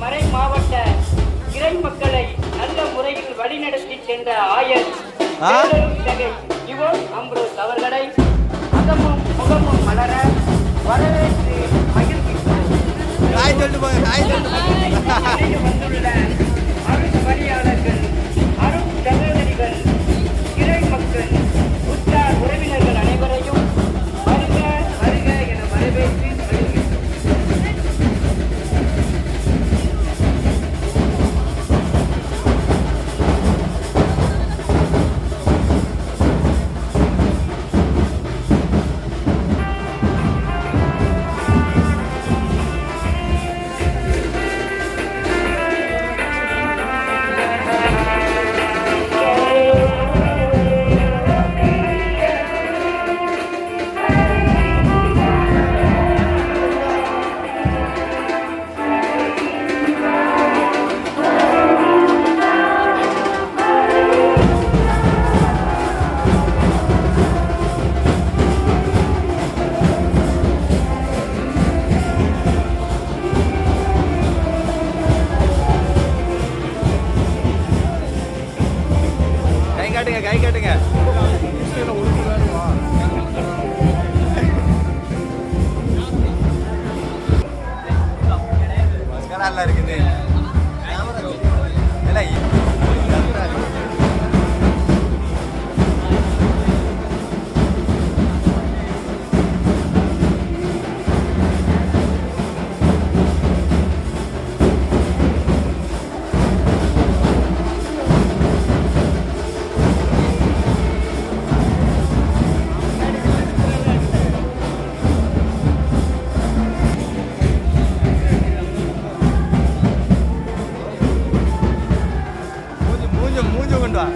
மறை மாவட்ட இறை மக்களை நல்ல முறையில் வழிநடத்தி சென்ற ஆயர் இவோன் அம்ரோஸ் அவர்களை அகமும் முகமும் மலர வரவேற்று மகிழ்கின்றோம். வந்துள்ள அருள் பணியாளர்கள், அருள் சகோதரிகள், இறை மக்கள், உற்றார் உறவினர்கள் அனைவரையும் வருக வருக என வரவேற்று மகிழ்கின்றோம். கை காட்டுங்க. நல்லா இருக்குது. மூஞ்சு கொண்டு வா.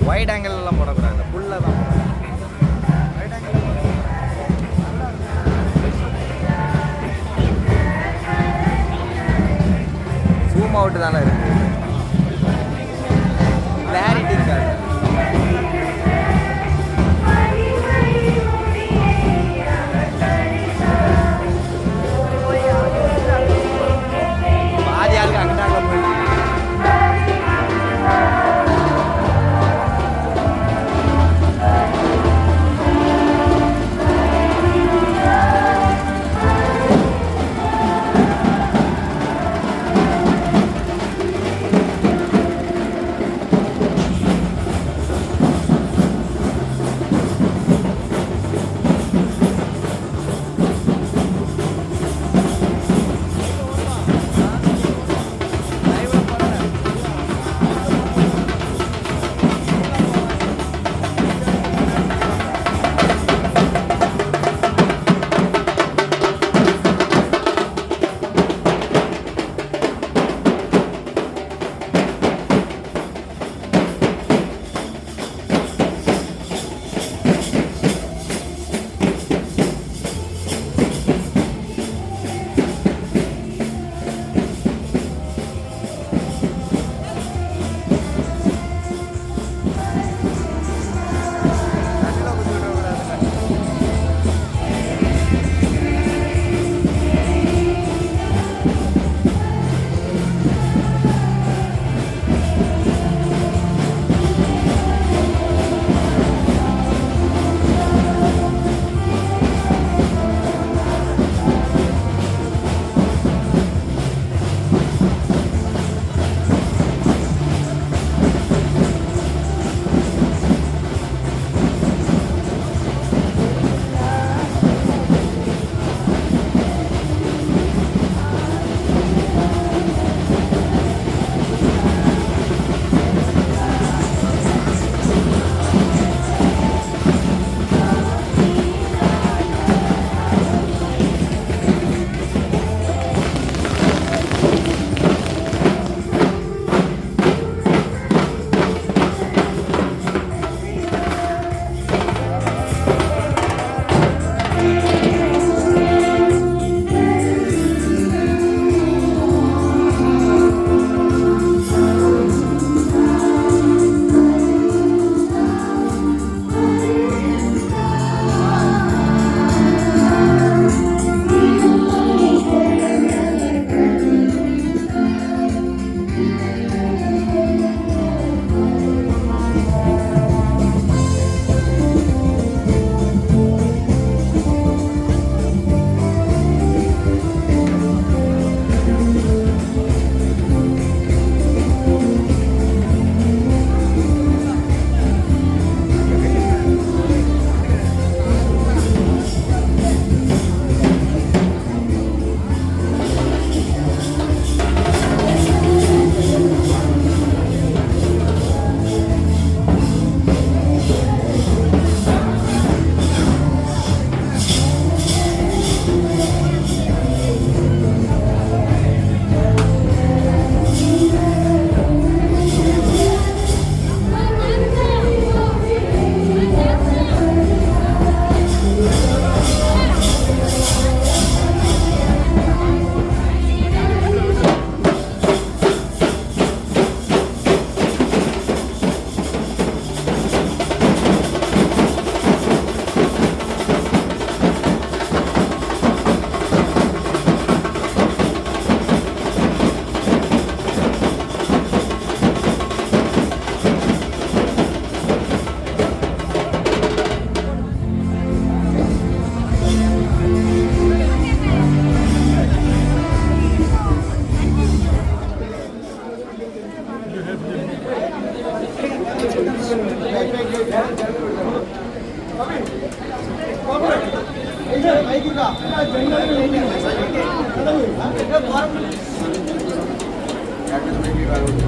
வைட் ஆங்கிள் எல்லாம் போடக்கூடாது, ஃபுல்லாக தான் ஜூம் அவுட்டு தானே இருக்கு, கிளாரிட்டி இருக்காது. பாதி ஆளுக்கு அங்கிட்டாங்க போயிட்டு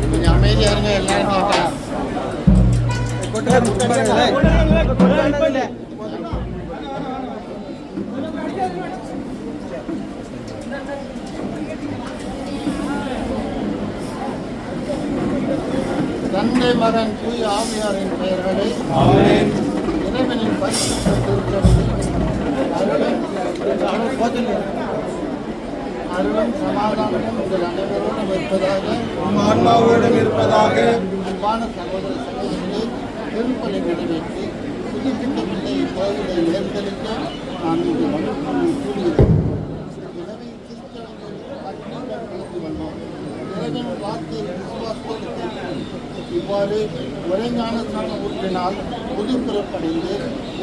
கொஞ்சம் அமைதியாக இருங்க எல்லாரும் கேட்கலாம். தந்தை மகன் தூய் ஆவியாரின் பெயர்களை இறைவனின் பரிசுத்த அருளும் சமாதானமும் உங்கள் அனைவரோடும் இருப்பதாக ஆன்மாவோடும் இருப்பதாக. அன்பான சகோதர சகோதரிகளை திருப்பலை நிறைவேற்றி புதுப்பித்த பிள்ளை கோவிலை ஏற்கனவே நான் இங்கு கூறியிருக்கிறேன். எனவே திருச்சபையில் வந்தோம். இறைவன் வார்த்தை விசுவாசத்தோடு இவ்வாறு ஒரே ஞானத்தான ஊற்றினால் புது பிறப்படைந்து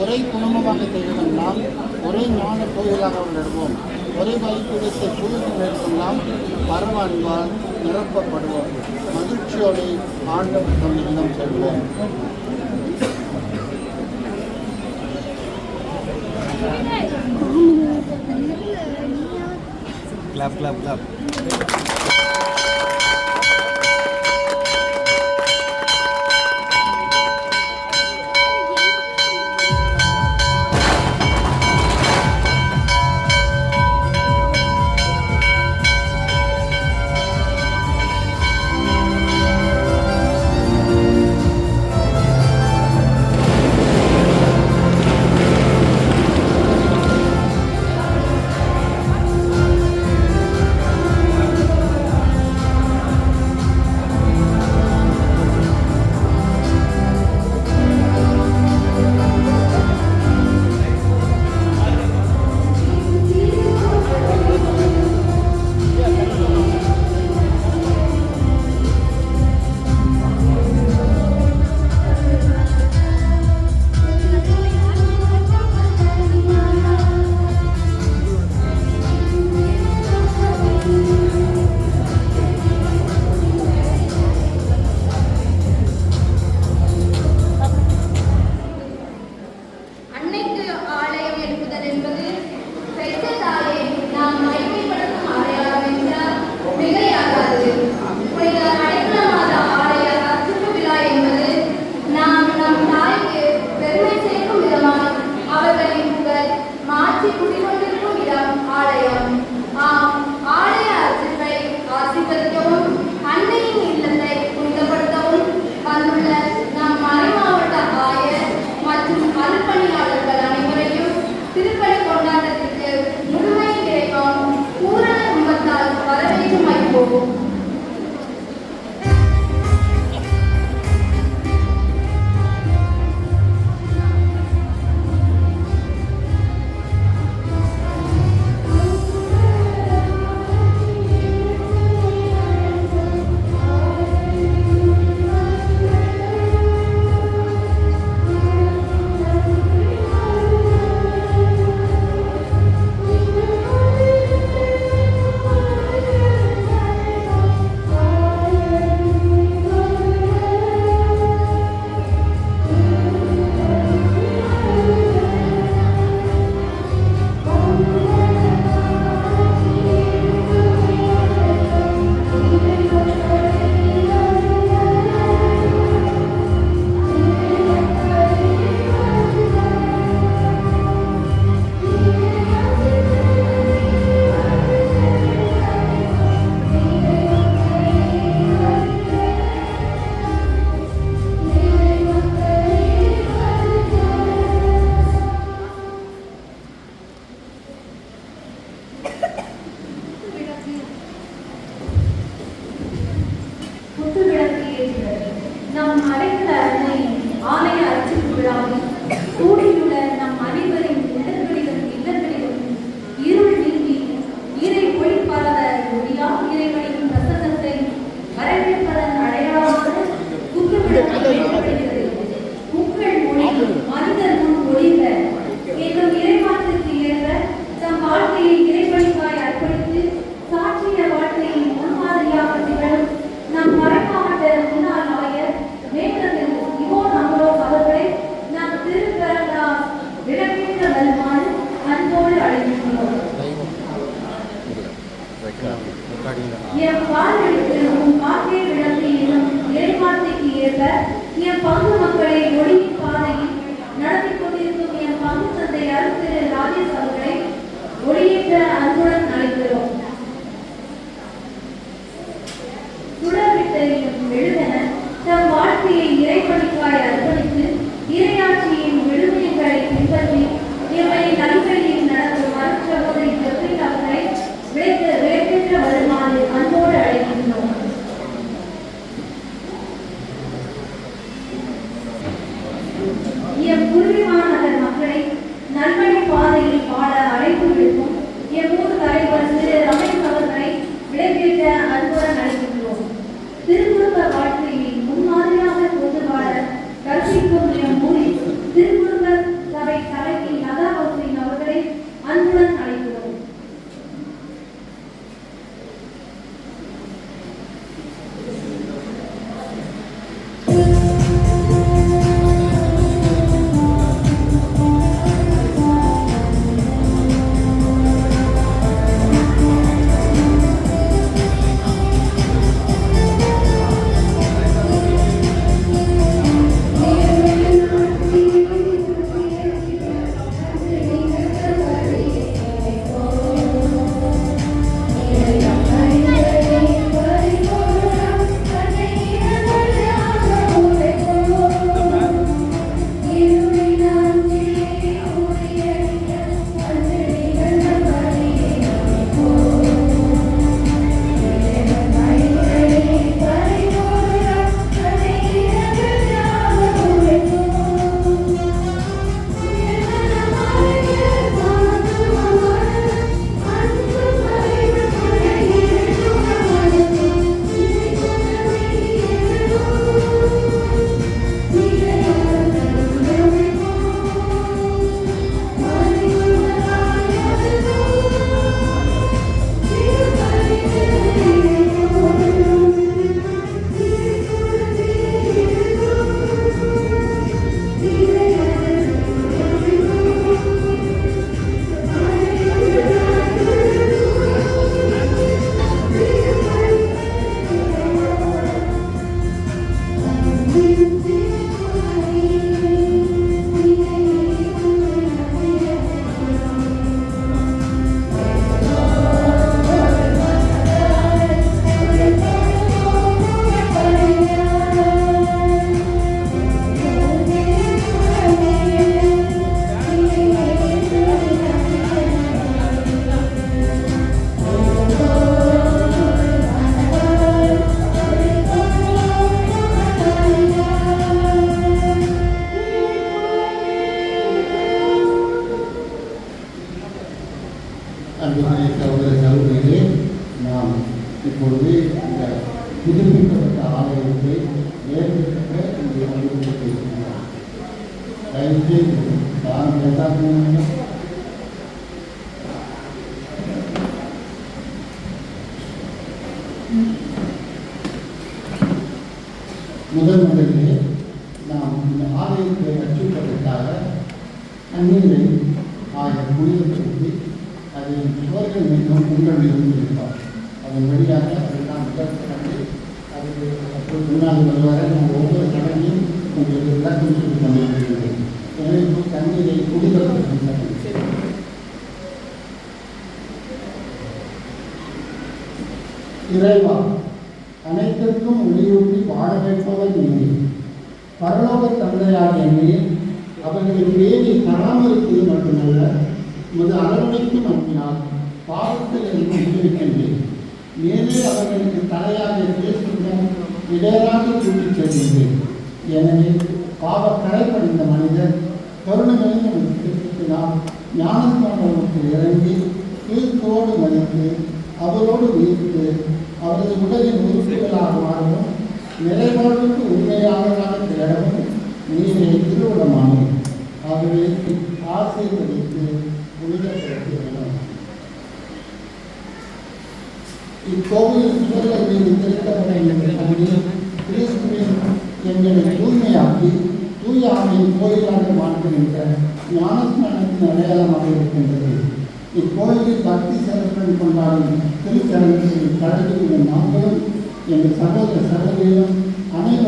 ஒரே குடும்பமாக திகழும் நாம் ஒரே ஞான கோயிலாக வளர்வோம். ஒரே வழிபடுத்த புதுப்பில் இருக்கலாம் பரவான்பால் நிரப்பப்படுவோம். மகிழ்ச்சியோடு ஆண்டவர் தம் இல்லம் செல்வோம். Club club club. தந்தை திரு ராஜேஷ் அவர்களை ஒளியேற்ற அன்புடன் அழைக்கிறோம். சுடர்விட்டலிலும் எழுதன தம் வாழ்க்கையை இறைப்பணிக்காய் அர்ப்பணித்து இறையாட்சியின் விடுதலைகளை பின்பற்றி எம்மை நல்வழியில் நடக்கும் அருட்சகோதரி ஜெப்ரின் அவர்களை விடைபெற்ற வருமாறு அன்போடு அழைக்கின்றோம். எம் குருவிமாநகர் மக்களை நல்வழி பாதையில் வாழ அழைப்பு விடுக்கும் எம் ஊர் தலைவர் திரு ரமேஷ் அவர்களை விடைபெற்ற அன்புடன் அழைக்கின்றோம். திருக்குடும்ப வாழ்க்கையை முன்மாதிரியாக கொண்டு வாழ கற்பிக்கும் எம் ஊரில் திருக்குடும்ப சபை தலைவி லதா ஹுசைன் அவர்களை அன்புடன் அழைக்கிறோம். அன்புக்குரிய சகோதர சகோதரிகளே, நாம் இப்பொழுது இந்த புதுப்பிக்கப்பட்ட ஆலயத்தை ஏற்படுத்த இங்கே வந்து பேசுகிறோம். தயவுசெய்து நான் பேசாமல் முதலிலே நாம் இந்த ஆலயத்தை ரட்சிப்பதற்காக அந்நிலை புனிதப்படுத்தி அதை சுவர்கள் மீண்டும் உங்களிடம் இருப்பார். அதன் வழியாக அதெல்லாம் முதல் கடந்து அதுக்கு முன்னாள் வருவாரை நாம் ஒவ்வொரு கடமையும் உங்களுக்கு விளக்கம் சொல்லி கொண்டிருக்கிறேன். எனவே தண்ணீரை புனிதப்படுத்தும் இறைவா, அனைத்திற்கும் ஒளியூட்டி வாழ வைப்பவர் நீ. பரலோக தந்தையாகிய நீர் அவர்களின் பேரை பராமரிப்பது மட்டுமல்ல, உமது அரவணைக்கும் அன்பினால் பாவத்தில் இருக்கின்றேன். மேலே அவர்களுக்கு தலையாக பேசுடன் இடராக கூட்டிச் செல்கின்றேன். எனவே பாவ கரைப்படைந்த மனிதர் கருணைகளின் திருத்தினால் ஞானஸ்தானத்திற்கு இறங்கி கீழ்த்தோடு மதித்து அவரோடு உயிர்த்து அவரது உடலின் உறுப்புகளாக மாறவும் நிறைவாழ்வுக்கு உண்மையானதாக திரடவும் நீரை திருவிடமானோம். ஆகவே ஆசீர்வதித்து புனிதப்படுத்துகிறோம். இக்கோவில் சுவர்கள் மீது திரைக்கப்பட கிறிஸ்துவின் எங்களை தூய்மையாக்கி தூய ஆவியின் கோயிலாக மாற்றுகின்ற ஞானஸ்நானத்தின் அடையாளமாக இருக்கின்றது. இக்கோயிலில் பக்தி சிறப்புடன் கொண்டாடும் திருச்சடங்குகளில் கலந்துள்ள நாங்களும் எங்கள் சகோதர சகோதரிகளும் அனைவரும்